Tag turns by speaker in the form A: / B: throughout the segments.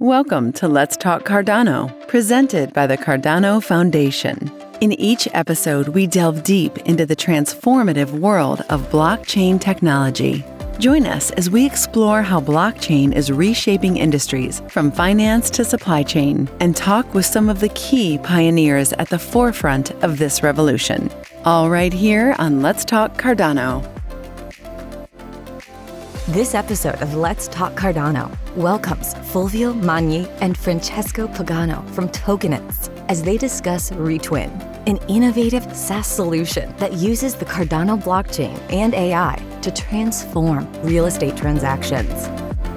A: Welcome to Let's Talk Cardano, presented by the Cardano Foundation. In each episode, we delve deep into the transformative world of blockchain technology. Join us as we explore how blockchain is reshaping industries from finance to supply chain and talk with some of the key pioneers at the forefront of this revolution. All right here on Let's Talk Cardano.
B: This episode of Let's Talk Cardano welcomes Fulvio, Magni, and Francesco Pagano from Tokenance as they discuss Retwin, an innovative SaaS solution that uses the Cardano blockchain and AI to transform real estate transactions.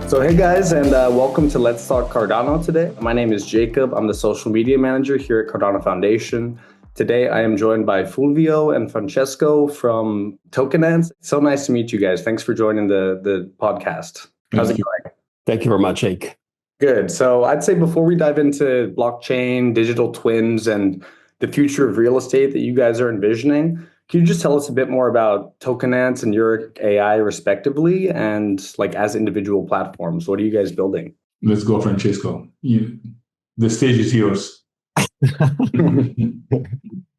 C: So hey guys, and welcome to Let's Talk Cardano today. My name is Jacob. I'm the social media manager here at Cardano Foundation. Today, I am joined by Fulvio and Francesco from Tokenance. So nice to meet you guys. Thanks for joining the podcast. How's it going?
D: Thank you very much, Jake.
C: Good. So I'd say before we dive into blockchain, digital twins, and the future of real estate that you guys are envisioning, can you just tell us a bit more about Tokenance and YurekAI respectively, and like as individual platforms? What are you guys building?
E: Let's go, Francesco. The stage is yours.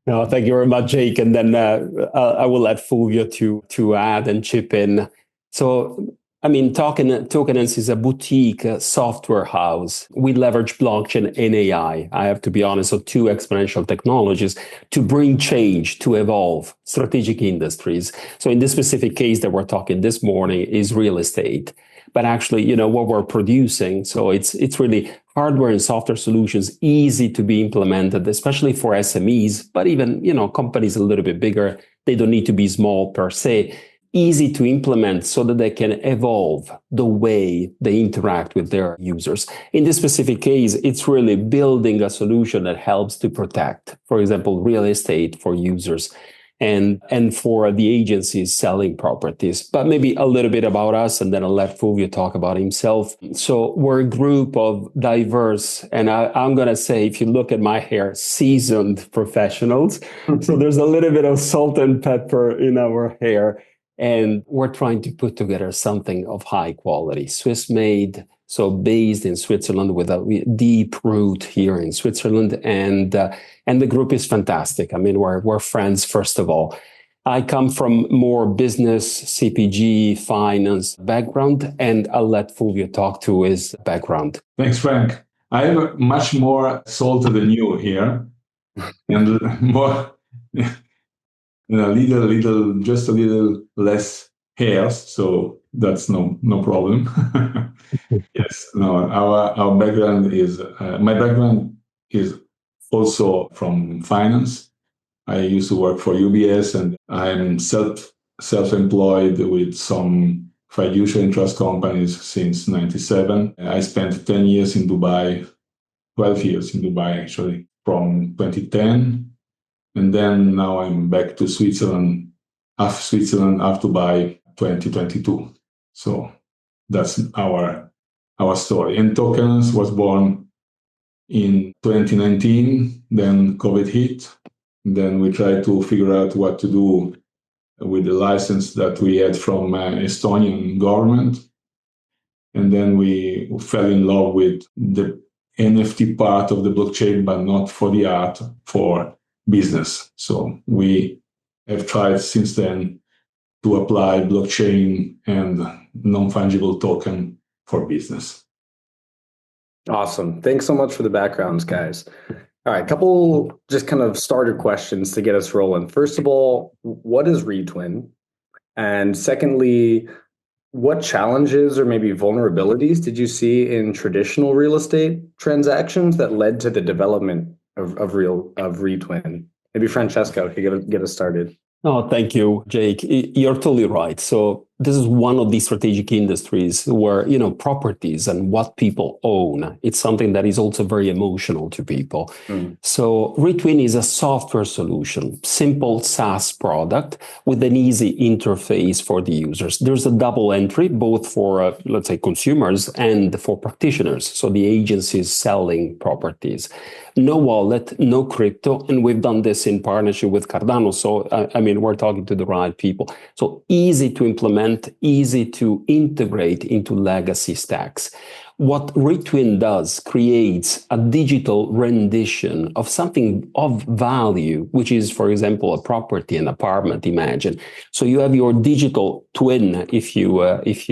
D: No, thank you very much, Jake. And then I will let Fulvio to add and chip in. So, I mean, Tokenance is a boutique software house. We leverage blockchain and AI. I have to be honest, so two exponential technologies to bring change, to evolve strategic industries. So in this specific case that we're talking this morning is real estate. But actually, what we're producing, so it's really hardware and software solutions, easy to be implemented, especially for SMEs, but even, companies a little bit bigger, they don't need to be small per se, easy to implement so that they can evolve the way they interact with their users. In this specific case, it's really building a solution that helps to protect, for example, real estate for users and for the agencies selling properties. But maybe a little bit about us, and then I'll let Fulvio talk about himself. So we're a group of diverse, and I'm going to say, if you look at my hair, seasoned professionals. So there's a little bit of salt and pepper in our hair, and we're trying to put together something of high quality, Swiss-made, so based in Switzerland with a deep root here in Switzerland. And the group is fantastic. I mean, we're friends, first of all. I come from more business, CPG, finance background, and I'll let Fulvio talk to his background.
E: Thanks, Frank. I have much more salt than you here, and more, just a little less hairs. So that's no problem. Yes, no. Our background is my background is also from finance. I used to work for UBS, and I'm self-employed with some fiduciary and trust companies since '97. I spent 10 years in Dubai, 12 years in Dubai actually, from 2010, and then now I'm back to Switzerland, after Dubai 2022. So that's our story. And Tokens was born in 2019, then COVID hit. Then we tried to figure out what to do with the license that we had from Estonian government. And then we fell in love with the NFT part of the blockchain, but not for the art, for business. So we have tried since then to apply blockchain and non-fungible token for business.
C: Awesome. Thanks so much for the backgrounds, guys. All right, a couple just kind of starter questions to get us rolling. First of all, what is Retwin? And secondly, what challenges or maybe vulnerabilities did you see in traditional real estate transactions that led to the development of Retwin? Maybe Francesco could get us started.
D: Oh, thank you, Jake. You're totally right. So this is one of these strategic industries where, properties and what people own, it's something that is also very emotional to people. So Retwin is a software solution, simple SaaS product with an easy interface for the users. There's a double entry, both for, let's say, consumers and for practitioners. So the agencies selling properties. No wallet, no crypto. And we've done this in partnership with Cardano. So, we're talking to the right people. So easy to implement, easy to integrate into legacy stacks. what Retwin does creates a digital rendition of something of value, which is, for example, a property, an apartment, imagine. So you have your digital twin, if you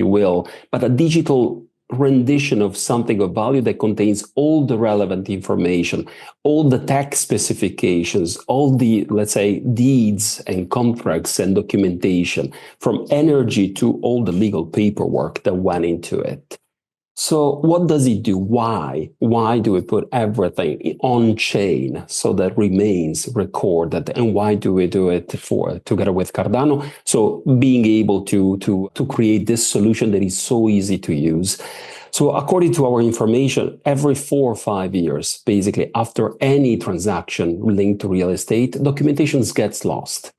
D: will, but a digital rendition of something of value that contains all the relevant information, all the tax specifications, all the, let's say, deeds and contracts and documentation, from energy to all the legal paperwork that went into it. So what does it do? Why? Why do we put everything on chain so that remains recorded? And why do we do it together with Cardano? So being able to create this solution that is so easy to use. So according to our information, every 4 or 5 years, basically after any transaction linked to real estate, documentations gets lost.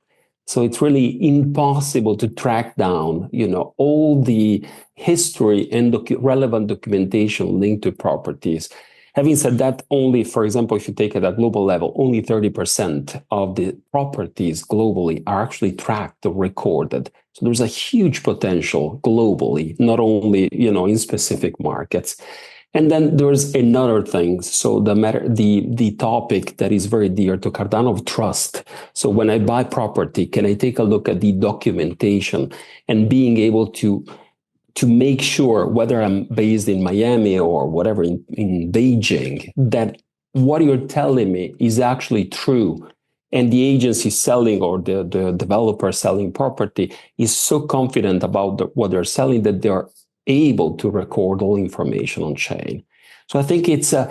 D: So it's really impossible to track down, all the history and relevant documentation linked to properties. Having said that, only, for example, if you take it at global level, only 30% of the properties globally are actually tracked or recorded. So there's a huge potential globally, not only, in specific markets. And then there's another thing. So the topic that is very dear to Cardano of trust. So when I buy property, can I take a look at the documentation and being able to make sure, whether I'm based in Miami or whatever in Beijing, that what you're telling me is actually true. And the agency selling or the developer selling property is so confident about what they're selling that they're able to record all information on chain. So I think it's a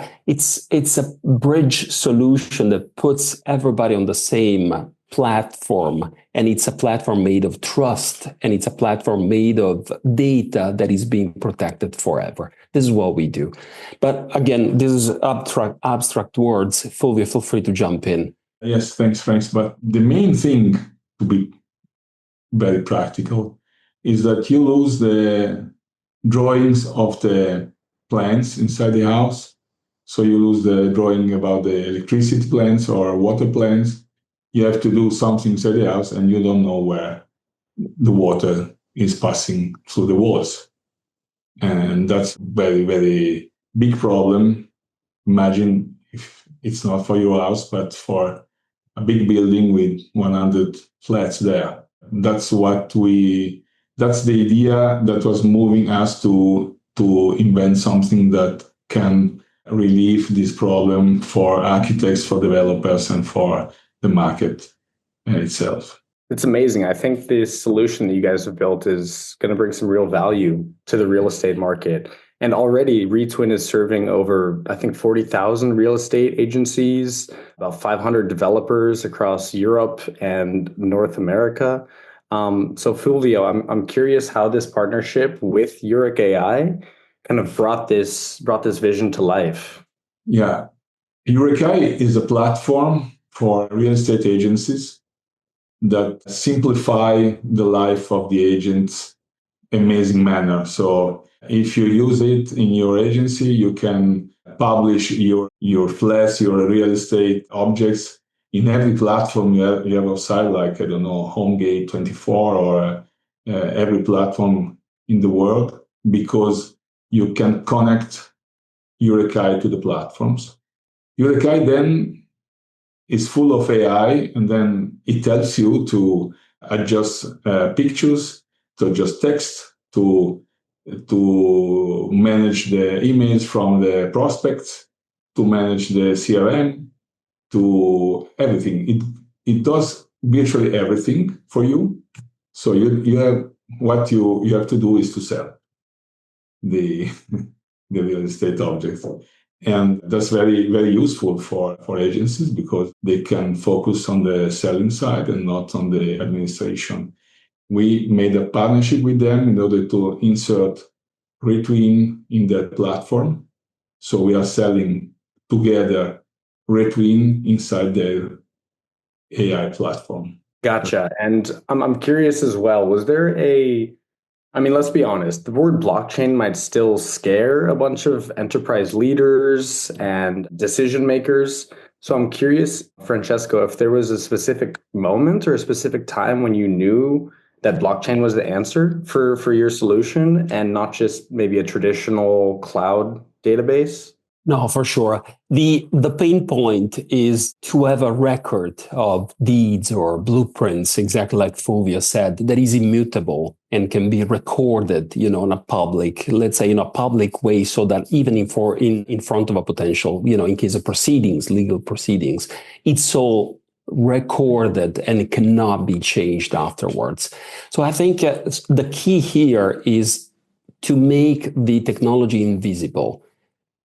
D: bridge solution that puts everybody on the same platform, and it's a platform made of trust, and it's a platform made of data that is being protected forever. This is what we do. But again, this is abstract words. Fulvio, feel free to jump in.
E: Yes, thanks, Frank. But the main thing, to be very practical, is that you lose the drawings of the plants inside the house. So you lose the drawing about the electricity plants or water plants. You have to do something inside the house and you don't know where the water is passing through the walls. And that's very, very big problem. Imagine if it's not for your house, but for a big building with 100 flats there. That's the idea that was moving us to invent something that can relieve this problem for architects, for developers, and for the market itself.
C: It's amazing. I think this solution that you guys have built is going to bring some real value to the real estate market. And already Retwin is serving over, I think, 40,000 real estate agencies, about 500 developers across Europe and North America. So Fulvio, I'm curious how this partnership with YurekAI kind of brought this vision to life.
E: Yeah, Urekai is a platform for real estate agencies that simplify the life of the agents in an amazing manner. So if you use it in your agency, you can publish your flats, your real estate objects in every platform you have outside, like, I don't know, HomeGate 24 or every platform in the world, because you can connect Urekai to the platforms. Urekai then is full of AI, and then it helps you to adjust pictures, to adjust text, to manage the emails from the prospects, to manage the CRM, to everything. It does virtually everything for you. So you have what you have to do is to sell the real estate objects. And that's very, very useful for agencies because they can focus on the selling side and not on the administration. We made a partnership with them in order to insert Retwin in that platform. So we are selling together Retwin inside their AI platform.
C: Gotcha. And I'm curious as well, was there let's be honest, the word blockchain might still scare a bunch of enterprise leaders and decision makers. So I'm curious, Francesco, if there was a specific moment or a specific time when you knew that blockchain was the answer for your solution and not just maybe a traditional cloud database?
D: No, for sure. The pain point is to have a record of deeds or blueprints, exactly like Fulvio said, that is immutable and can be recorded, in a public, let's say in a public way, so that even in front of a potential, in case of proceedings, legal proceedings, it's all recorded and it cannot be changed afterwards. So I think the key here is to make the technology invisible.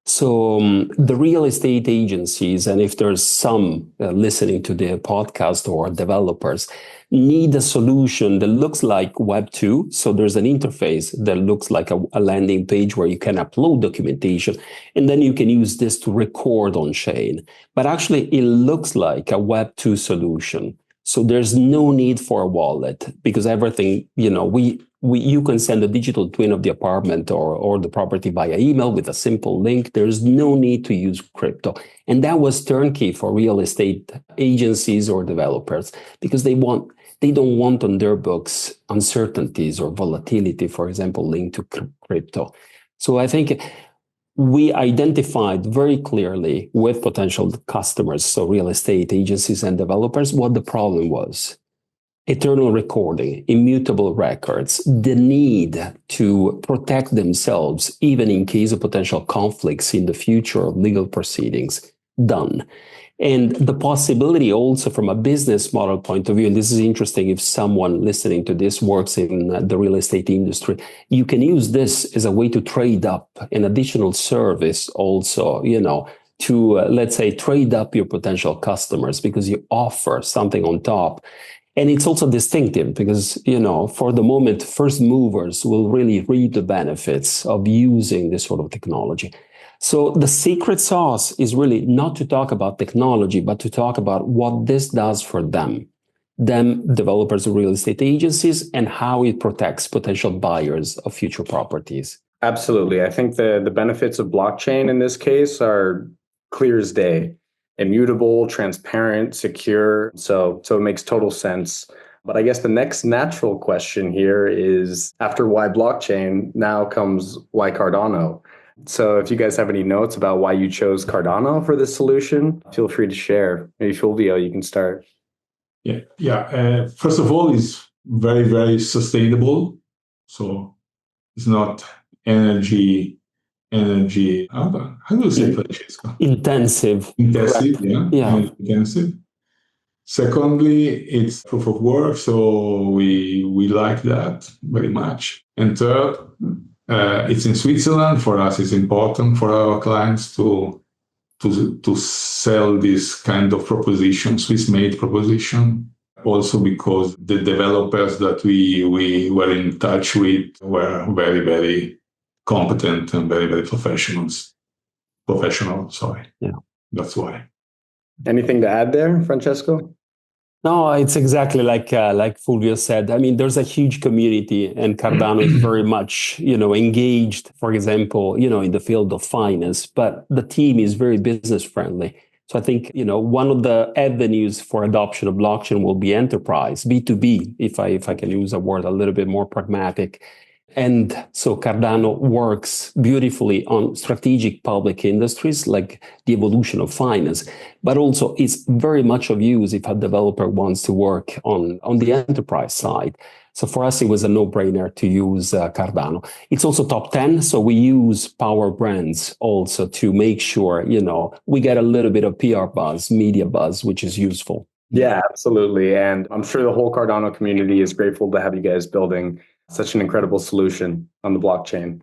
D: So the real estate agencies, and if there's some listening to the podcast or developers, need a solution that looks like Web 2. So there's an interface that looks like a landing page where you can upload documentation, and then you can use this to record on chain. But actually, it looks like a Web 2 solution. So there's no need for a wallet because everything, you can send a digital twin of the apartment or the property via email with a simple link. There's no need to use crypto. And that was turnkey for real estate agencies or developers because they don't want on their books uncertainties or volatility, for example, linked to crypto. So I think we identified very clearly with potential customers, so real estate agencies and developers, what the problem was. Eternal recording, immutable records, the need to protect themselves, even in case of potential conflicts in the future of legal proceedings, done. And the possibility also from a business model point of view, and this is interesting if someone listening to this works in the real estate industry, you can use this as a way to trade up an additional service also, to, let's say, trade up your potential customers because you offer something on top. And it's also distinctive because, for the moment, first movers will really reap the benefits of using this sort of technology. So the secret sauce is really not to talk about technology, but to talk about what this does for them, developers of real estate agencies, and how it protects potential buyers of future properties.
C: Absolutely. I think the benefits of blockchain in this case are clear as day. Immutable, transparent, secure. So it makes total sense. But I guess the next natural question here is, after why blockchain, now comes why Cardano. So if you guys have any notes about why you chose Cardano for this solution, feel free to share. Maybe Fulvio, you can start.
E: Yeah. First of all, it's very, very sustainable. So it's not energy. How do you say, Francesco?
D: Intensive.
E: Yeah. Intensive. Secondly, it's proof of work, so we like that very much. And third, it's in Switzerland. For us, it's important for our clients to sell this kind of proposition, Swiss-made proposition. Also because the developers that we were in touch with were very, very competent and very, very professional.
D: Yeah.
E: That's why.
C: Anything to add there, Francesco?
D: No, it's exactly like Fulvio said. I mean, there's a huge community, and Cardano is very much, engaged, for example, in the field of finance, but the team is very business friendly. So I think, one of the avenues for adoption of blockchain will be enterprise, B2B, if I can use a word a little bit more pragmatic. And so Cardano works beautifully on strategic public industries like the evolution of finance, but also it's very much of use if a developer wants to work on the enterprise side. So for us, it was a no-brainer to use Cardano. It's also top 10, so we use power brands also to make sure, we get a little bit of PR buzz, media buzz, which is useful.
C: Yeah, absolutely. And I'm sure the whole Cardano community is grateful to have you guys building such an incredible solution on the blockchain.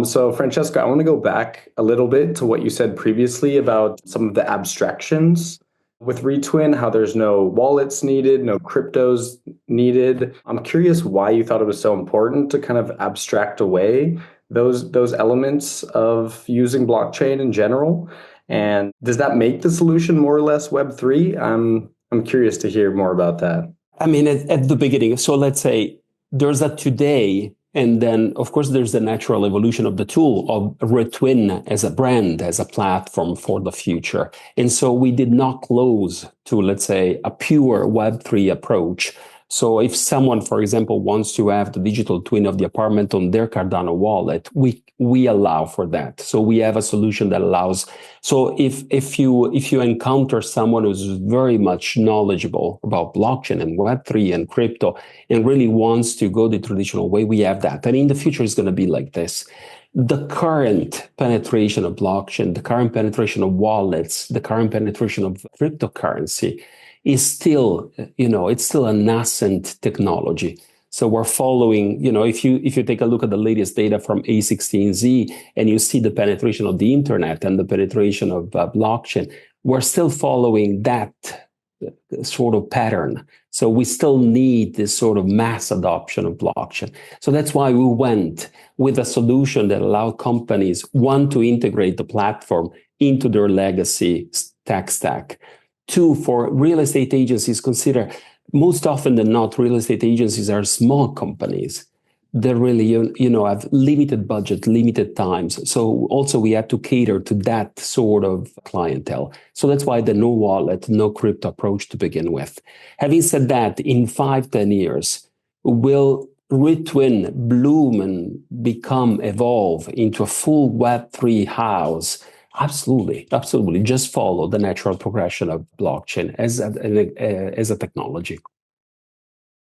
C: So Francesco, I want to go back a little bit to what you said previously about some of the abstractions with Retwin, how there's no wallets needed, no cryptos needed. I'm curious why you thought it was so important to kind of abstract away those elements of using blockchain in general. And does that make the solution more or less Web3? I'm curious to hear more about that.
D: I mean, at the beginning, so let's say there's a today, and then, of course, there's the natural evolution of the tool of Retwin as a brand, as a platform for the future. And so we did not close to, let's say, a pure Web3 approach. So if someone, for example, wants to have the digital twin of the apartment on their Cardano wallet, we allow for that. So we have a solution that allows. So if you encounter someone who's very much knowledgeable about blockchain and Web3 and crypto and really wants to go the traditional way, we have that. And in the future, it's going to be like this. The current penetration of blockchain, the current penetration of wallets, the current penetration of cryptocurrency is still, it's still a nascent technology. So we're following, if you take a look at the latest data from A16Z and you see the penetration of the internet and the penetration of blockchain, we're still following that sort of pattern. So we still need this sort of mass adoption of blockchain. So that's why we went with a solution that allowed companies, one, to integrate the platform into their legacy tech stack. Two, for real estate agencies, consider most often than not, real estate agencies are small companies. They really, have limited budget, limited times. So also we had to cater to that sort of clientele. So that's why the no wallet, no crypto approach to begin with. Having said that, in 5-10 years, will Retwin bloom and evolve into a full Web3 house? Absolutely. Just follow the natural progression of blockchain as a technology.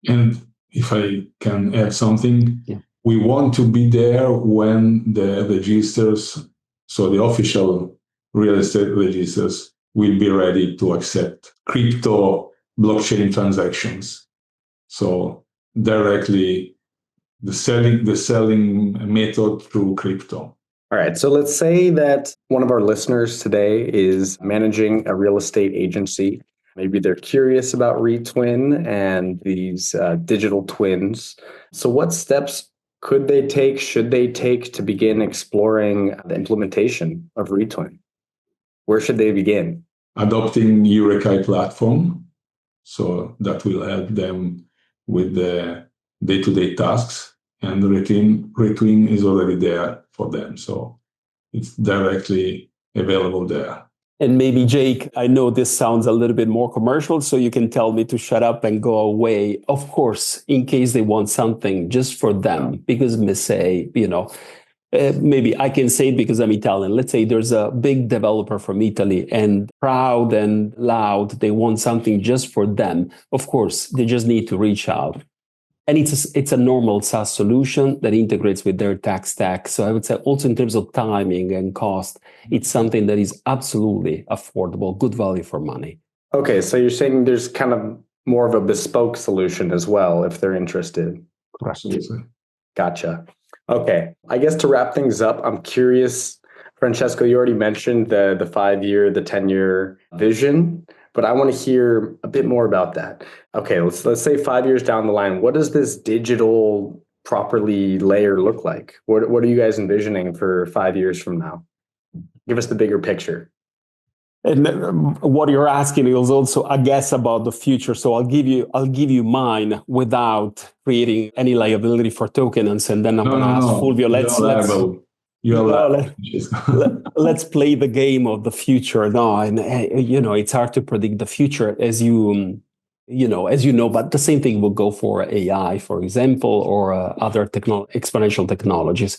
E: And if I can add something,
D: yeah.
E: We want to be there when the registers, so the official real estate registers, will be ready to accept crypto blockchain transactions. So directly the selling method through crypto.
C: All right. So let's say that one of our listeners today is managing a real estate agency. Maybe they're curious about Retwin and these digital twins. So what steps could they take, should they take to begin exploring the implementation of Retwin? Where should they begin?
E: Adopting Urekai platform. So that will help them with the day-to-day tasks. And Retwin is already there for them. So it's directly available there.
D: And maybe, Jake, I know this sounds a little bit more commercial, so you can tell me to shut up and go away. Of course, in case they want something just for them, because they say, maybe I can say it because I'm Italian. Let's say there's a big developer from Italy and proud and loud, they want something just for them. Of course, they just need to reach out. And it's a normal SaaS solution that integrates with their tech stack. So I would say also in terms of timing and cost, it's something that is absolutely affordable, good value for money.
C: Okay, so you're saying there's kind of more of a bespoke solution as well, if they're interested.
E: Absolutely.
C: Gotcha. Okay, I guess to wrap things up, I'm curious, Francesco, you already mentioned the 5-year, the 10-year vision, but I want to hear a bit more about that. Okay, let's say 5 years down the line, what does this digital properly layer look like? What are you guys envisioning for 5 years from now? Give us the bigger picture.
D: And what you're asking is also a guess about the future. So I'll give you mine without creating any liability for Tokenance, and then I'm going to ask Fulvio. Let's play the game of the future. No, and it's hard to predict the future, as you know. But the same thing will go for AI, for example, or other exponential technologies.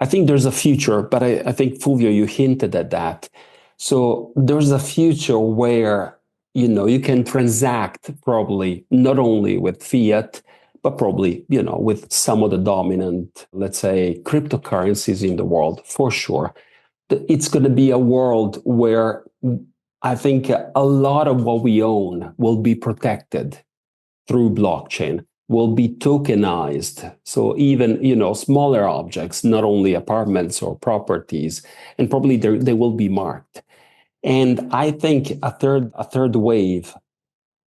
D: I think there's a future, but I think, Fulvio, you hinted at that. So there's a future where, you can transact probably not only with fiat, but probably, with some of the dominant, let's say, cryptocurrencies in the world, for sure. It's going to be a world where I think a lot of what we own will be protected through blockchain, will be tokenized. So even, smaller objects, not only apartments or properties, and probably they will be marked. And I think a third wave,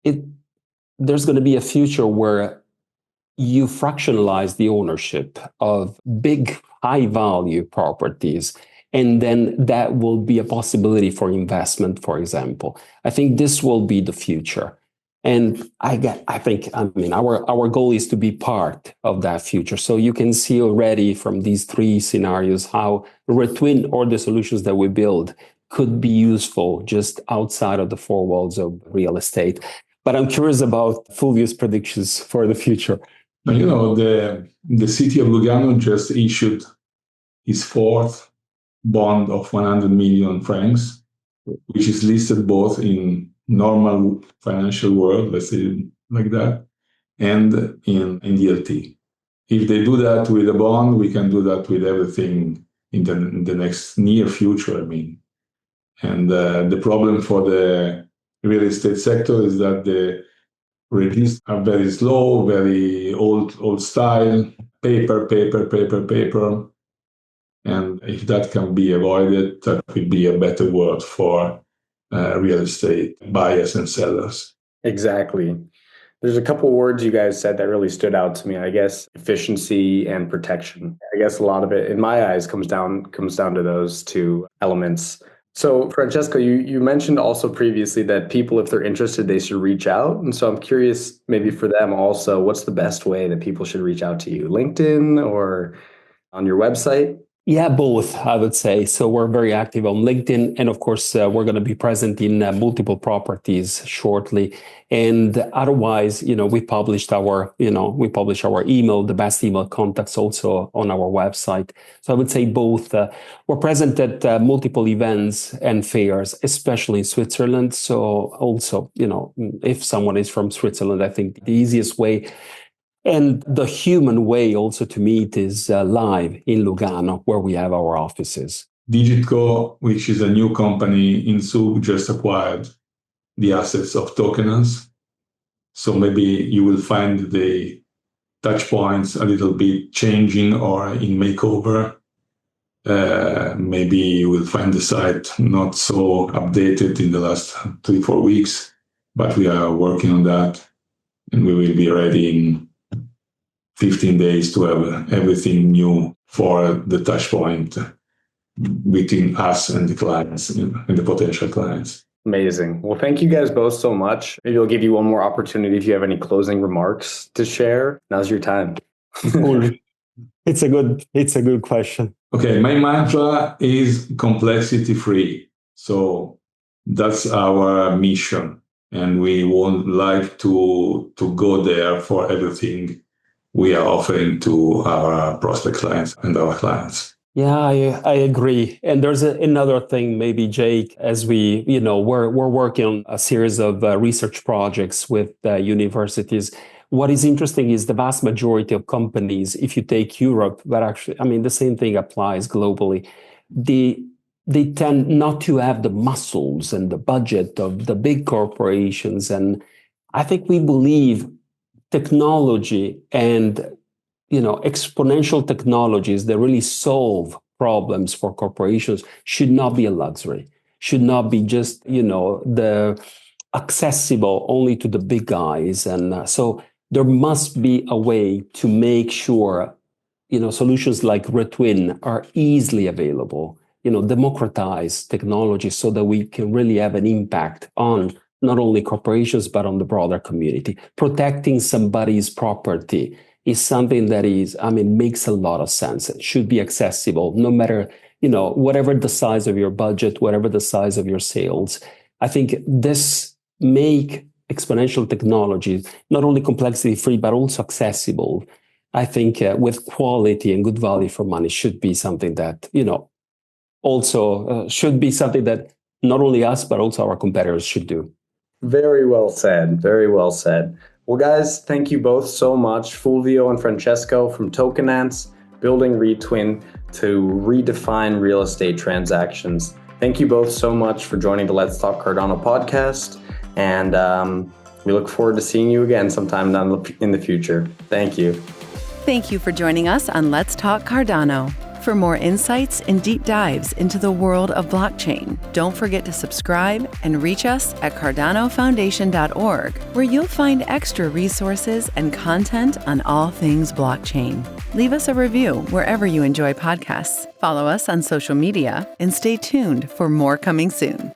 D: there's going to be a future where you fractionalize the ownership of big, high-value properties, and then that will be a possibility for investment, for example. I think this will be the future. And our goal is to be part of that future. So you can see already from these 3 scenarios how Retwin or the solutions that we build could be useful just outside of the 4 walls of real estate. But I'm curious about Fulvio's predictions for the future.
E: The city of Lugano just issued its fourth bond of 100 million francs, which is listed both in normal financial world, let's say like that, and in DLT. If they do that with a bond, we can do that with everything in the next near future, And the problem for the real estate sector is that the registers are very slow, very old style, paper. And if that can be avoided, that would be a better world for real estate buyers and sellers.
C: Exactly. There's a couple words you guys said that really stood out to me. I guess efficiency and protection. I guess a lot of it, in my eyes, comes down to those two elements. So, Francesco, you mentioned also previously that people, if they're interested, they should reach out. And so I'm curious, maybe for them also, what's the best way that people should reach out to you? LinkedIn or on your website?
D: Yeah, both, I would say. So we're very active on LinkedIn. And of course, we're going to be present in multiple properties shortly. And otherwise, we publish our email, the best email contacts also on our website. So I would say both. We're present at multiple events and fairs, especially in Switzerland. So also, if someone is from Switzerland, I think the easiest way and the human way also to meet is live in Lugano, where we have our offices.
E: Digitco, which is a new company in Zug, just acquired the assets of Tokenance. So maybe you will find the touch points a little bit changing or in makeover. Maybe you will find the site not so updated in the last 3-4 weeks, but we are working on that, and we will be ready in 15 days to have everything new for the touch point between us and the clients and the potential clients.
C: Amazing. Well, thank you guys both so much. Maybe I'll give you one more opportunity if you have any closing remarks to share. Now's your time.
D: It's a good question.
E: Okay, my mantra is complexity free. So that's our mission. And we would like to go there for everything we are offering to our prospect clients and our clients.
D: Yeah, I agree. And there's another thing, maybe, Jake, as we're working on a series of research projects with universities. What is interesting is the vast majority of companies, if you take Europe, but actually, the same thing applies globally. They tend not to have the muscles and the budget of the big corporations. And I think we believe technology and exponential technologies that really solve problems for corporations should not be a luxury, should not be just the accessible only to the big guys. And so there must be a way to make sure solutions like Retwin are easily available, democratize technology so that we can really have an impact on not only corporations, but on the broader community. Protecting somebody's property is something that makes a lot of sense. It should be accessible, no matter, whatever the size of your budget, whatever the size of your sales. I think this make exponential technology not only complexity free, but also accessible. I think with quality and good value for money should be something that, also should be something that not only us, but also our competitors should do.
C: Very well said. Very well said. Well, guys, thank you both so much. Fulvio and Francesco from Tokenance, building Retwin to redefine real estate transactions. Thank you both so much for joining the Let's Talk Cardano podcast. And we look forward to seeing you again sometime in the future. Thank you.
A: Thank you for joining us on Let's Talk Cardano. For more insights and deep dives into the world of blockchain, don't forget to subscribe and reach us at cardanofoundation.org, where you'll find extra resources and content on all things blockchain. Leave us a review wherever you enjoy podcasts. Follow us on social media and stay tuned for more coming soon.